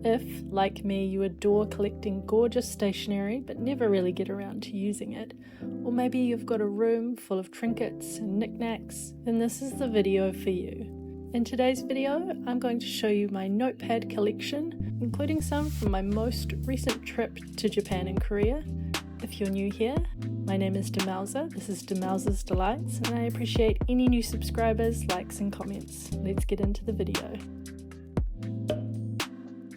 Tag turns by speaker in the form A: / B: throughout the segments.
A: If, like me, you adore collecting gorgeous stationery but never really get around to using it, or maybe you've got a room full of trinkets and knickknacks, then this is the video for you. In today's video, I'm going to show you my notepad collection, including some from my most recent trip to Japan and Korea. If you're new here, my name is Demalza, this is Demalza's Delights, and I appreciate any new subscribers, likes and comments. Let's get into the video.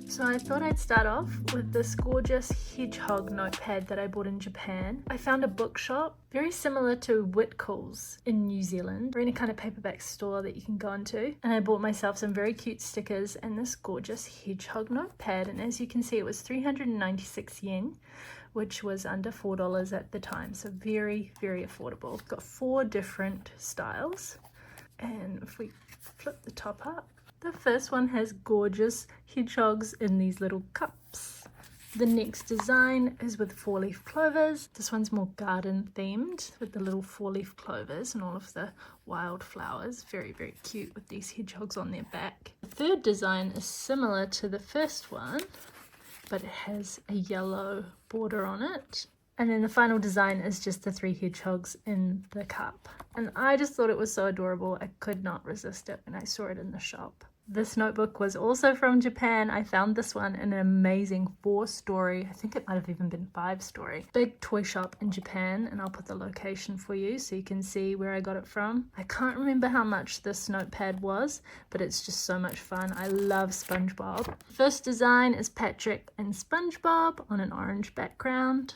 A: So I thought I'd start off with this gorgeous hedgehog notepad that I bought in Japan. I found a bookshop very similar to Whitcoulls in New Zealand, or any kind of paperback store that you can go into. And I bought myself some very cute stickers and this gorgeous hedgehog notepad. And as you can see, it was 396 yen, which was under $4 at the time. So very, very affordable. It's got 4 different styles. And if we flip the top up, the first one has gorgeous hedgehogs in these little cups. The next design is with 4-leaf clovers. This one's more garden themed with the little 4-leaf clovers and all of the wildflowers. Very, very cute with these hedgehogs on their back. The third design is similar to the first one, but it has a yellow border on it. And then the final design is just the 3 hedgehogs in the cup. And I just thought it was so adorable. I could not resist it when I saw it in the shop. This notebook was also from Japan. I found this one in an amazing 4-story, I think it might have even been 5-story, big toy shop in Japan, and I'll put the location for you so you can see where I got it from. I can't remember how much this notepad was, but it's just so much fun. I love SpongeBob. First design is Patrick and SpongeBob on an orange background.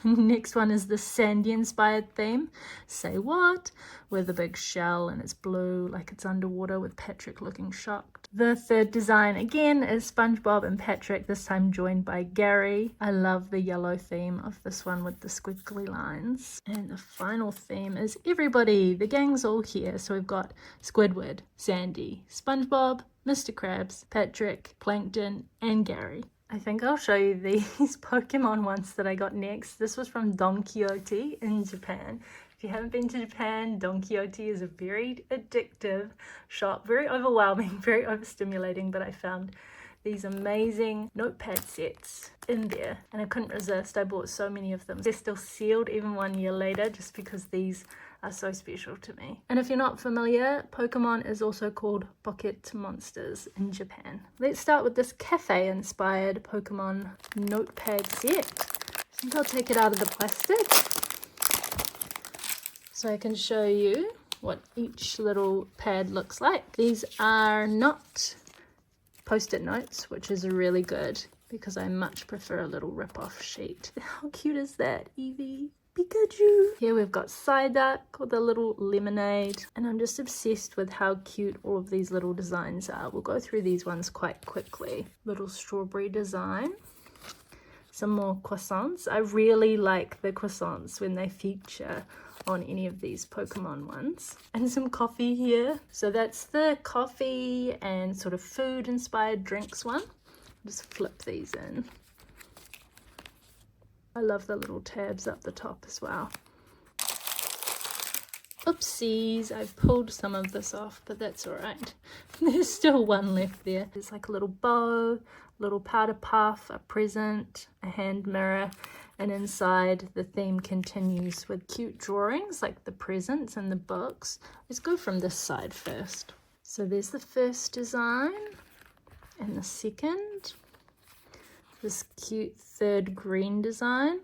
A: Next one is the Sandy inspired theme, Say What, with a big shell and it's blue like it's underwater with Patrick looking shocked. The third design again is SpongeBob and Patrick, this time joined by Gary. I love the yellow theme of this one with the squiggly lines. And the final theme is everybody, the gang's all here. So we've got Squidward, Sandy, SpongeBob, Mr. Krabs, Patrick, Plankton and Gary. I think I'll show you these Pokemon ones that I got next. This was from Don Quixote in Japan. If you haven't been to Japan, Don Quixote is a very addictive shop, very overwhelming, very overstimulating, but I found these amazing notepad sets in there and I couldn't resist. I bought so many of them. They're still sealed even 1 year later just because these are so special to me. And if you're not familiar, Pokemon is also called Pocket Monsters in Japan. Let's start with this cafe inspired Pokemon notepad set. I think I'll take it out of the plastic so I can show you what each little pad looks like. These are not post-it notes, which is really good because I much prefer a little rip-off sheet. How cute is that, Eevee? Pikachu! Here we've got Psyduck with a little lemonade, and I'm just obsessed with how cute all of these little designs are. We'll go through these ones quite quickly. Little strawberry design. Some more croissants. I really like the croissants when they feature on any of these Pokemon ones. And some coffee here. So that's the coffee and sort of food inspired drinks one. Just flip these in. I love the little tabs up the top as well. Oopsies, I've pulled some of this off, but that's all right. There's still one left there. There's like a little bow, little powder puff, a present, a hand mirror, and inside the theme continues with cute drawings like the presents and the books. Let's go from this side first. So there's the first design and the second. This cute third green design.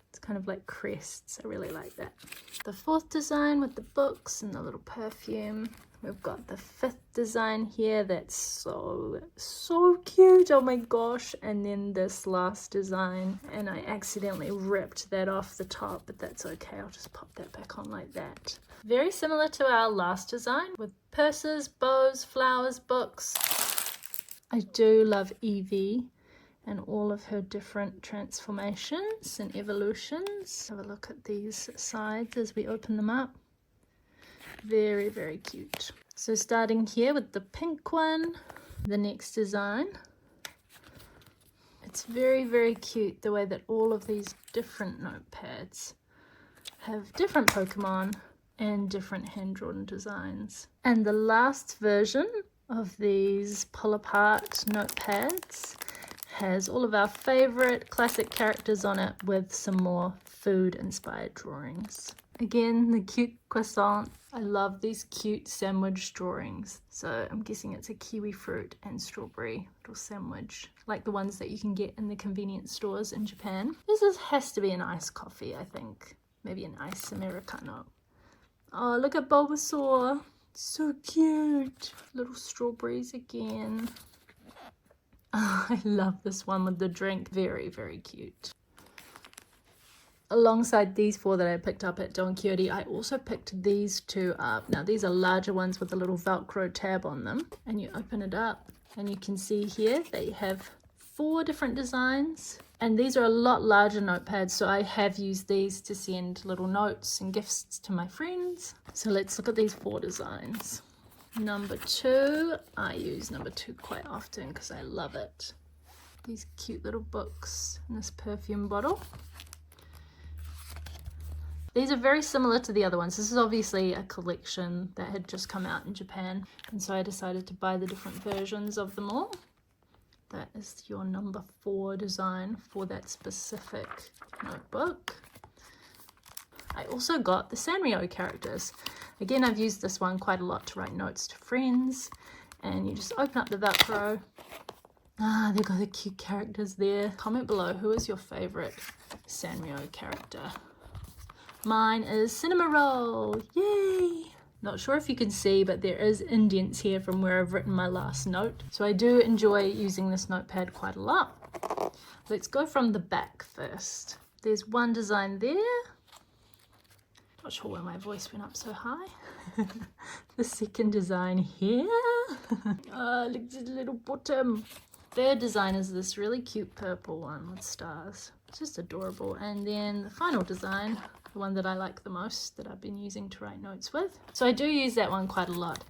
A: It's kind of like crests. I really like that. The fourth design with the books and the little perfume. We've got the 5th design here. That's so cute. Oh my gosh. And then this last design. And I accidentally ripped that off the top, but that's okay. I'll just pop that back on like that. Very similar to our last design with purses, bows, flowers, books. I do love Eevee and all of her different transformations and evolutions. Have a look at these sides as we open them up. Very, very cute. So starting here with the pink one, the next design. It's very, very cute the way that all of these different notepads have different Pokemon and different hand-drawn designs. And the last version of these pull-apart notepads has all of our favorite classic characters on it with some more food inspired drawings. Again, the cute croissant. I love these cute sandwich drawings. So I'm guessing it's a kiwi fruit and strawberry little sandwich, like the ones that you can get in the convenience stores in Japan. Has to be an iced coffee, I think. Maybe an iced Americano. Oh, look at Bulbasaur. So cute. Little strawberries again. Oh, I love this one with the drink. Very, very cute. Alongside these 4 that I picked up at Don Quixote, I also picked these 2 up. Now these are larger ones with a little Velcro tab on them, and you open it up and you can see here they have 4 different designs, and these are a lot larger notepads, so I have used these to send little notes and gifts to my friends. So let's look at these 4 designs. Number 2, I use number 2 quite often because I love it. These cute little books in this perfume bottle. These are very similar to the other ones. This is obviously a collection that had just come out in Japan, and so I decided to buy the different versions of them all. That is your number 4 design for that specific notebook. I also got the Sanrio characters. Again, I've used this one quite a lot to write notes to friends, and you just open up the Velcro. Ah, they've got the cute characters there. Comment below, who is your favorite Sanrio character? Mine is Cinnamoroll. Yay! Not sure if you can see, but there is indents here from where I've written my last note. So I do enjoy using this notepad quite a lot. Let's go from the back first. There's one design there. Not sure why my voice went up so high. The second design here. Oh, look at the little bottom. Third design is this really cute purple one with stars. It's just adorable. And then the final design, the one that I like the most, that I've been using to write notes with. So I do use that one quite a lot.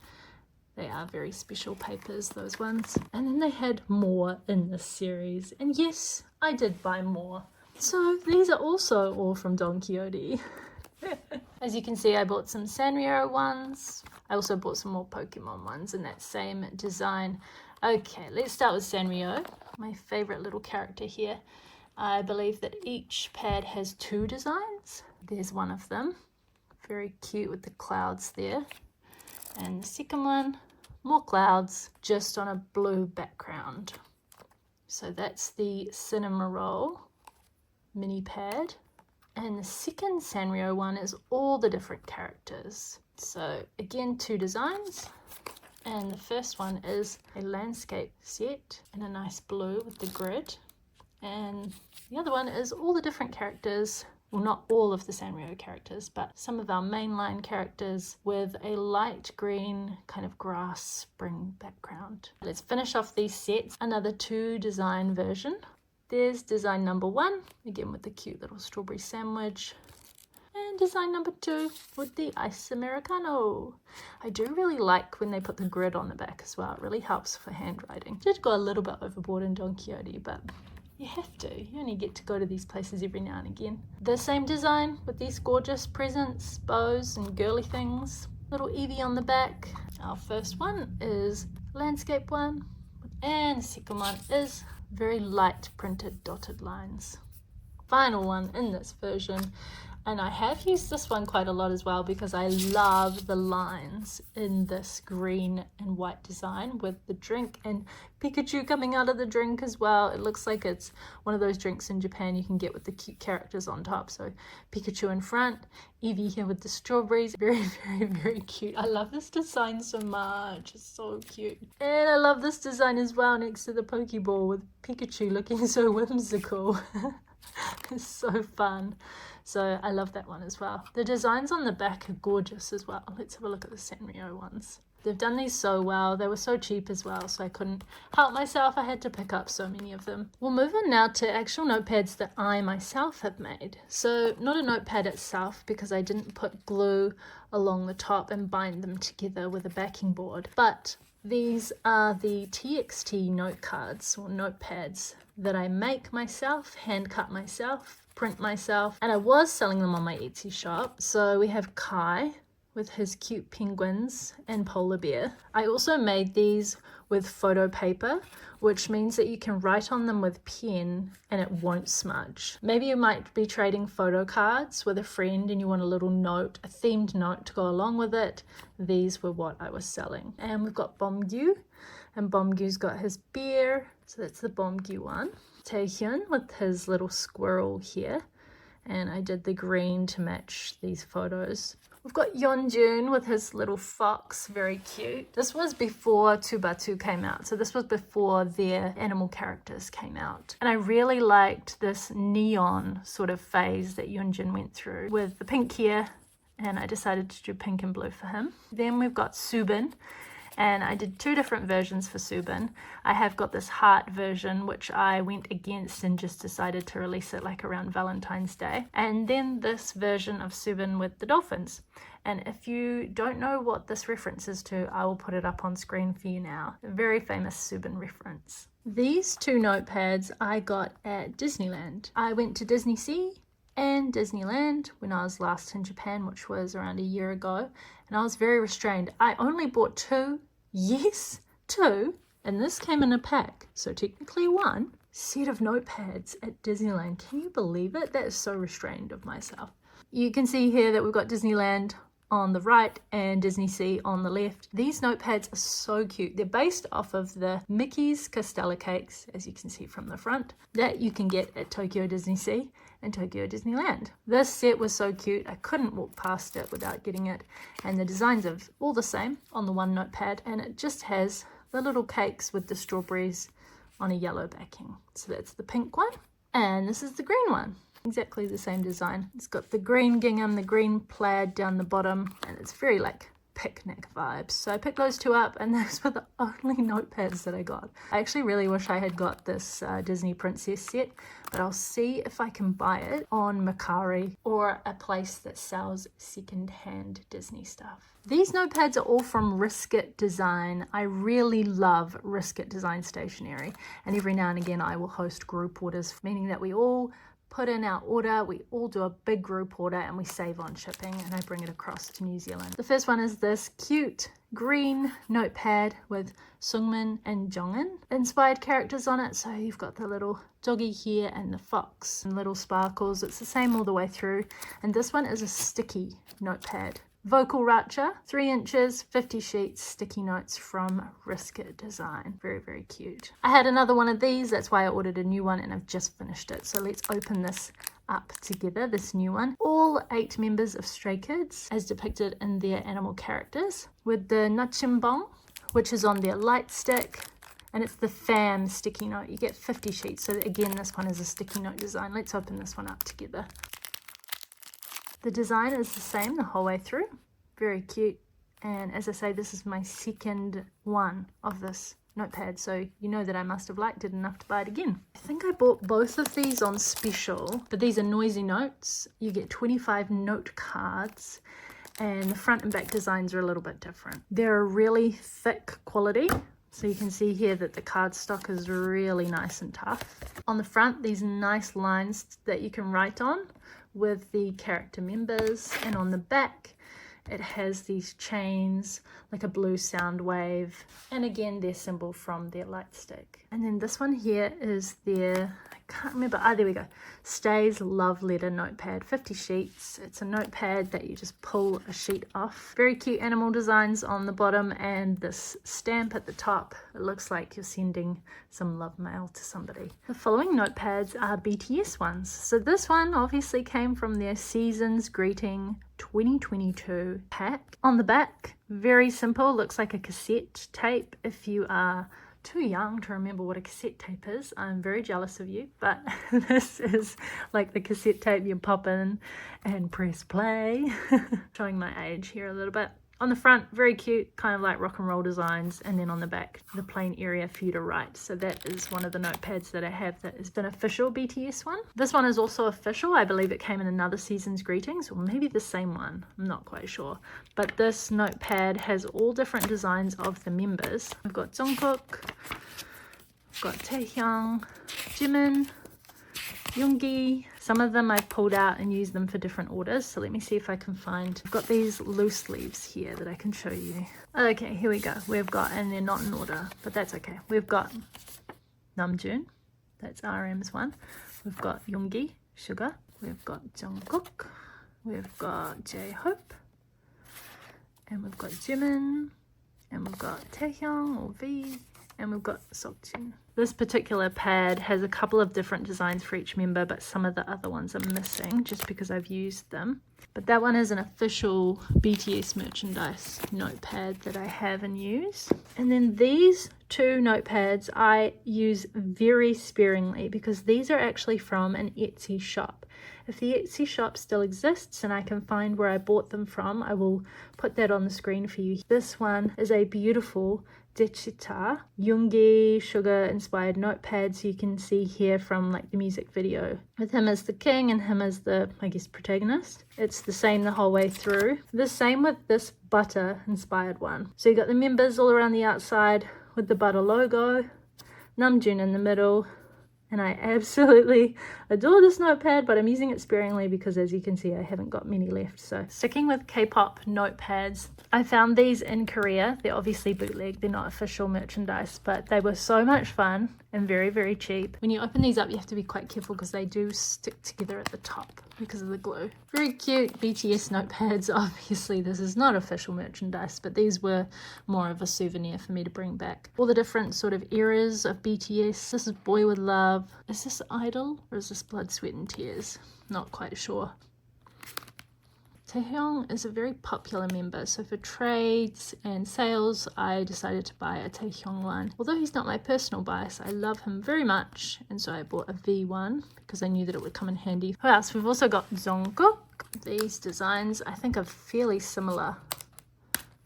A: They are very special papers, those ones. And then they had more in this series. And yes, I did buy more. So these are also all from Don Quixote. As you can see, I bought some Sanrio ones. I also bought some more Pokemon ones in that same design. Okay, let's start with Sanrio, my favorite little character here. I believe that each pad has 2 designs. There's one of them, very cute with the clouds there. And the second one, more clouds, just on a blue background. So that's the Cinnamoroll mini pad. And the second Sanrio one is all the different characters. So again, 2 designs. And the first one is a landscape set in a nice blue with the grid. And the other one is all the different characters. Well, not all of the Sanrio characters, but some of our mainline characters with a light green kind of grass spring background. Let's finish off these sets. Another 2 design version. There's design number 1, again with the cute little strawberry sandwich. And design number 2 with the ice Americano. I do really like when they put the grid on the back as well. It really helps for handwriting. Did go a little bit overboard in Don Quixote, but you have to. You only get to go to these places every now and again. The same design with these gorgeous presents, bows and girly things. Little Eevee on the back. Our first one is landscape one, and the second one is very light printed dotted lines. Final one in this version, and I have used this one quite a lot as well because I love the lines in this green and white design with the drink and Pikachu coming out of the drink as well. It looks like it's one of those drinks in Japan you can get with the cute characters on top. So Pikachu in front, Eevee here with the strawberries. Very, very, very cute. I love this design so much. It's so cute. And I love this design as well next to the Pokeball with Pikachu looking so whimsical. It's so fun. So I love that one as well. The designs on the back are gorgeous as well. Let's have a look at the Sanrio ones. They've done these so well. They were so cheap as well, so I couldn't help myself. I had to pick up so many of them. We'll move on now to actual notepads that I myself have made. So not a notepad itself because I didn't put glue along the top and bind them together with a backing board, but these are the TXT note cards or notepads that I make myself, hand cut myself, print myself, and I was selling them on my Etsy shop. So we have Kai with his cute penguins and polar bear. I also made these with photo paper, which means that you can write on them with pen and it won't smudge. Maybe you might be trading photo cards with a friend and you want a little note, a themed note to go along with it. These were what I was selling. And we've got Bomgyu, and Bomgyu's got his bear, so that's the Bomgyu one. Taehyun with his little squirrel here, and I did the green to match these photos. We've got Yeonjun with his little fox, very cute. This was before Tubatu came out, so this was before their animal characters came out. And I really liked this neon sort of phase that Yeonjun went through with the pink here, and I decided to do pink and blue for him. Then we've got Subin, and I did two different versions for Subin. I have got this heart version, which I went against and just decided to release it like around Valentine's Day. And then this version of Subin with the dolphins. And if you don't know what this reference is to, I will put it up on screen for you now. A very famous Subin reference. These two notepads I got at Disneyland. I went to Disney Sea and Disneyland when I was last in Japan, which was around a year ago, and I was very restrained. I only bought two, yes, two, and this came in a pack, so technically one set of notepads at Disneyland. Can you believe it? That is so restrained of myself. You can see here that we've got Disneyland on the right and Disney Sea on the left. These notepads are so cute. They're based off of the Mickey's Castella cakes, as you can see from the front, that you can get at Tokyo Disney Sea and Tokyo Disneyland. This set was so cute, I couldn't walk past it without getting it. And the designs are all the same on the one notepad, and it just has the little cakes with the strawberries on a yellow backing. So that's the pink one, and this is the green one. Exactly the same design. It's got the green gingham, the green plaid down the bottom, and it's very like picnic vibes. So I picked those two up, and those were the only notepads that I got. I actually really wish I had got this Disney Princess set, but I'll see if I can buy it on Mercari or a place that sells second-hand Disney stuff. These notepads are all from Risket Design. I really love Risket Design stationery, and every now and again I will host group orders, meaning that we all put in our order, we all do a big group order, and we save on shipping, and I bring it across to New Zealand. The first one is this cute green notepad with Sungmin and Jongin inspired characters on it. So you've got the little doggy here and the fox and little sparkles. It's the same all the way through. And this one is a sticky notepad. Vocal Racha, 3 inches, 50 sheets, sticky notes from Risket Design. Very, very cute. I had another one of these, that's why I ordered a new one, and I've just finished it. So let's open this up together, this new one. All 8 members of Stray Kids, as depicted in their animal characters, with the Nachimbong, which is on their light stick, and it's the FAM sticky note. You get 50 sheets, so again, this one is a sticky note design. Let's open this one up together. The design is the same the whole way through. Very cute. And as I say, this is my second one of this notepad, so you know that I must have liked it enough to buy it again. I think I bought both of these on special, but these are noisy notes. You get 25 note cards, and the front and back designs are a little bit different. They're a really thick quality, so you can see here that the cardstock is really nice and tough. On the front, these nice lines that you can write on with the character members, and on the back it has these chains like a blue sound wave, and again their symbol from their light stick. And then this one here is their, I can't remember, there we go, Stays Love Letter notepad, 50 sheets. It's a notepad that you just pull a sheet off. Very cute animal designs on the bottom and this stamp at the top. It looks like you're sending some love mail to somebody. The following notepads are BTS ones. So this one obviously came from their Season's Greeting 2022 pack. On the back, very simple, looks like a cassette tape. If you are too young to remember what a cassette tape is, I'm very jealous of you, but this is like the cassette tape you pop in and press play. Showing my age here a little bit. On the front, very cute, kind of like rock and roll designs, and then on the back, the plain area for you to write. So that is one of the notepads that I have that is an official BTS one. This one is also official. I believe it came in another Season's Greetings, or maybe the same one. I'm not quite sure. But this notepad has all different designs of the members. I've got Jungkook, I've got Taehyung, Jimin, Yoongi. Some of them I've pulled out and used them for different orders. So let me see if I can find. I've got these loose leaves here that I can show you. Okay, here we go. We've got, and they're not in order, but that's okay. We've got Namjoon. That's RM's one. We've got Yoongi, Sugar. We've got Jungkook. We've got J-Hope. And we've got Jimin. And we've got Taehyung or V. And we've got Seokjin. This particular pad has a couple of different designs for each member, but some of the other ones are missing just because I've used them. But that one is an official BTS merchandise notepad that I have and use. And then these two notepads I use very sparingly because these are actually from an Etsy shop. If the Etsy shop still exists and I can find where I bought them from, I will put that on the screen for you. This one is a beautiful Daechwita Yoongi Sugar inspired notepad, so you can see here from like the music video with him as the king and him as the, I guess, protagonist. It's the same the whole way through. The same with this Butter inspired one. So you got the members all around the outside with the Butter logo, Namjoon in the middle, and I absolutely adore this notepad, but I'm using it sparingly because, as you can see, I haven't got many left. So sticking with K-pop notepads, I found these in Korea. They're obviously bootleg, they're not official merchandise, but they were so much fun and very, very cheap. When you open these up, you have to be quite careful because they do stick together at the top because of the glue. Very cute BTS notepads. Obviously, this is not official merchandise, but these were more of a souvenir for me to bring back. All the different sort of eras of BTS. This is Boy With Love. Is this Idol or is this Blood, Sweat and Tears? Not quite sure. Taehyung is a very popular member, so for trades and sales I decided to buy a Taehyung one. Although he's not my personal bias, I love him very much, and so I bought a V one because I knew that it would come in handy. Who else? We've also got Jungkook. These designs I think are fairly similar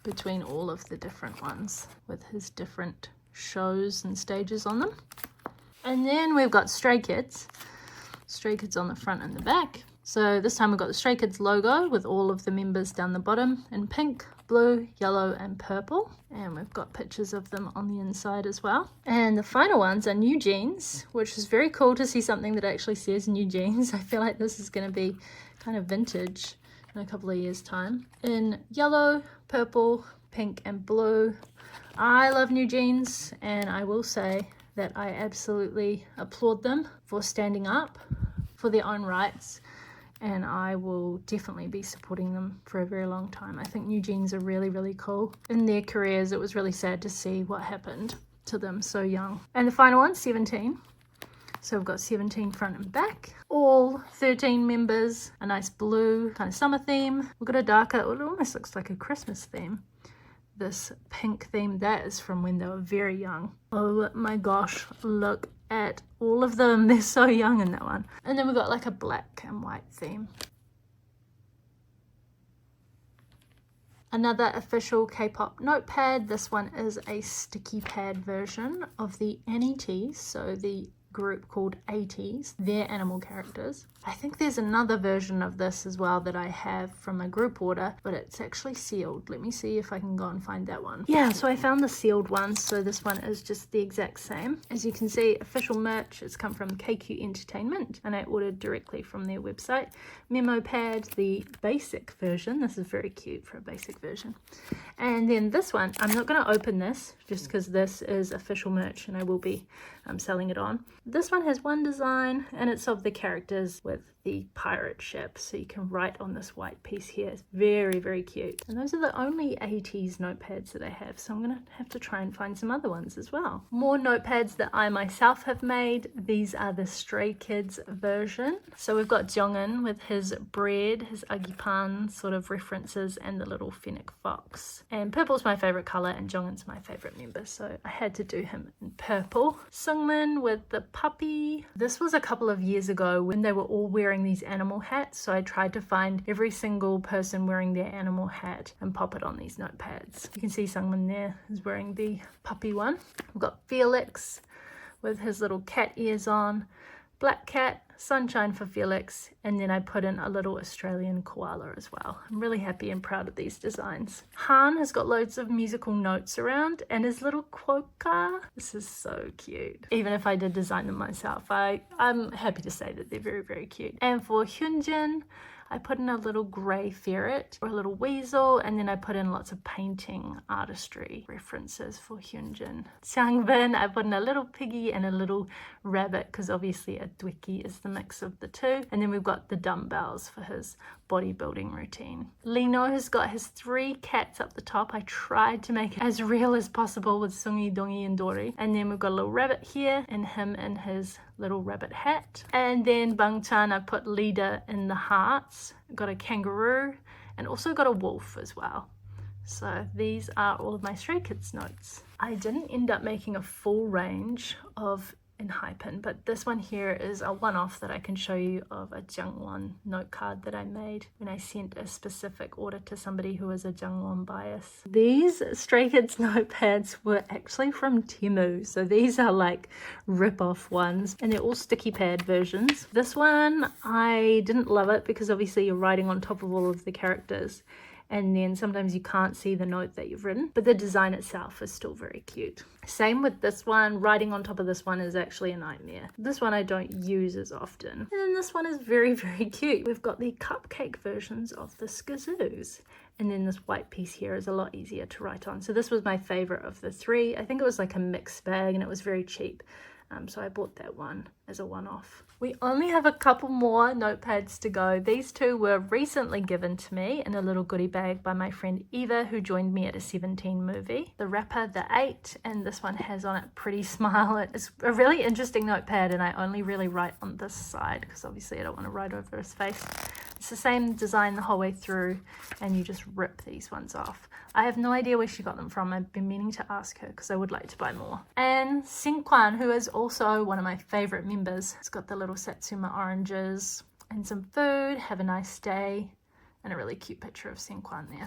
A: between all of the different ones with his different shows and stages on them. And then we've got Stray Kids. Stray Kids on the front and the back. So this time we've got the Stray Kids logo with all of the members down the bottom in pink, blue, yellow and purple. And we've got pictures of them on the inside as well. And the final ones are New Jeans, which is very cool to see something that actually says New Jeans. I feel like this is going to be kind of vintage in a couple of years' time. In yellow, purple, pink and blue. I love New Jeans, and I will say that I absolutely applaud them for standing up for their own rights, and I will definitely be supporting them for a very long time. I think New Jeans are really, really cool. In their careers, it was really sad to see what happened to them so young. And the final one, 17. So we've got 17 front and back. All 13 members, a nice blue kind of summer theme. We've got a darker, it almost looks like a Christmas theme. This pink theme, that is from when they were very young. Oh my gosh, look at all of them. They're so young in that one. And then we've got like a black and white theme. Another official K-pop notepad. This one is a sticky pad version of the ANIES, so the group called ATEEZ, their animal characters. I think there's another version of this as well that I have from a group order, but it's actually sealed. Let me see if I can go and find that one. Yeah, so I found the sealed one, so this one is just the exact same. As you can see, official merch, it's come from KQ Entertainment, and I ordered directly from their website. Memo pad, the basic version. This is very cute for a basic version. And then this one, I'm not going to open this just because this is official merch and I will be selling it on. This one has one design and it's of the characters with the pirate ship, so you can write on this white piece here. It's very, very cute. And those are the only ATEEZ notepads that I have, so I'm gonna have to try and find some other ones as well. More notepads that I myself have made. These are the Stray Kids version. So we've got Jongin with his bread, his agipan sort of references, and the little fennec fox. And purple's my favorite color and Jongin's my favorite member, so I had to do him in purple. Seungmin with the puppy. This was a couple of years ago when they were all wearing these animal hats, so I tried to find every single person wearing their animal hat and pop it on these notepads. You can see Seungmin there is wearing the puppy one. We've got Felix with his little cat ears on, Black cat, sunshine for Felix, and then I put in a little Australian koala as well. I'm really happy and proud of these designs. Han has got loads of musical notes around and his little quokka. This is so cute. Even if I did design them myself, I'm happy to say that they're very, very cute. And for Hyunjin, I put in a little grey ferret or a little weasel, and then I put in lots of painting artistry references for Hyunjin. Changbin, I put in a little piggy and a little rabbit, because obviously a Dwiki is the mix of the two. And then we've got the dumbbells for his bodybuilding routine. Lino has got his 3 cats up the top. I tried to make it as real as possible with Sungi, Dongi, and Dori. And then we've got a little rabbit here, and him in his little rabbit hat. And then Bangchan, I put leader in the hearts. Got a kangaroo and also got a wolf as well. So these are all of my Stray Kids notes. I didn't end up making a full range of Enhypen, but this one here is a one-off that I can show you of a Jungwon note card that I made when I sent a specific order to somebody who was a Jungwon bias. These Stray Kids notepads were actually from Temu, so these are like rip-off ones, and they're all sticky pad versions. This one, I didn't love it because obviously you're writing on top of all of the characters, and then sometimes you can't see the note that you've written, but the design itself is still very cute. Same with this one. Writing on top of this one is actually a nightmare. This one I don't use as often. And then this one is very, very cute. We've got the cupcake versions of the Skazoos. And then this white piece here is a lot easier to write on. So this was my favorite of the 3. I think it was like a mixed bag and it was very cheap. So I bought that one as a one-off. We only have a couple more notepads to go. These 2 were recently given to me in a little goodie bag by my friend Eva, who joined me at a 17 movie. The wrapper, the 8, and this one has on it Pretty Smile. It's a really interesting notepad, and I only really write on this side because obviously I don't want to write over his face. It's the same design the whole way through, and you just rip these ones off. I have no idea where she got them from. I've been meaning to ask her because I would like to buy more. And Seungkwan, who is also one of my favorite members, has got the little Satsuma oranges and some food. Have a nice day. And a really cute picture of Seungkwan there.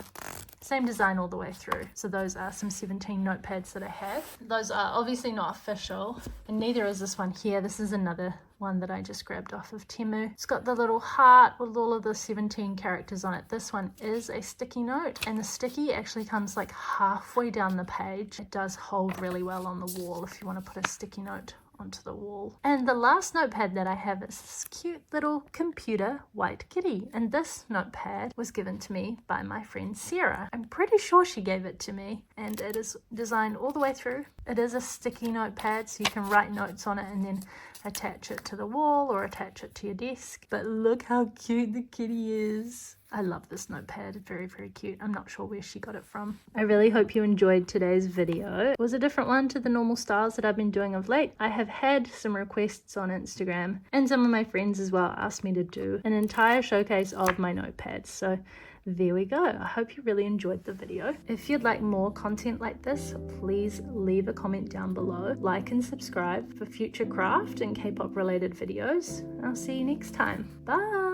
A: Same design all the way through. So those are some 17 notepads that I have. Those are obviously not official, and neither is this one here. This is another one that I just grabbed off of Temu. It's got the little heart with all of the 17 characters on it. This one is a sticky note, and the sticky actually comes like halfway down the page. It does hold really well on the wall if you want to put a sticky note onto the wall. And the last notepad that I have is this cute little computer white kitty, and this notepad was given to me by my friend Sarah. I'm pretty sure she gave it to me, and it is designed all the way through. It is a sticky notepad, so you can write notes on it and then attach it to the wall or attach it to your desk. But look how cute the kitty is. I love this notepad. Very, very cute. I'm not sure where she got it from. I really hope you enjoyed today's video. It was a different one to the normal styles that I've been doing of late. I have had some requests on Instagram, and some of my friends as well asked me to do an entire showcase of my notepads. So there we go. I hope you really enjoyed the video. If you'd like more content like this, please leave a comment down below. Like and subscribe for future craft and K-pop related videos. I'll see you next time. Bye!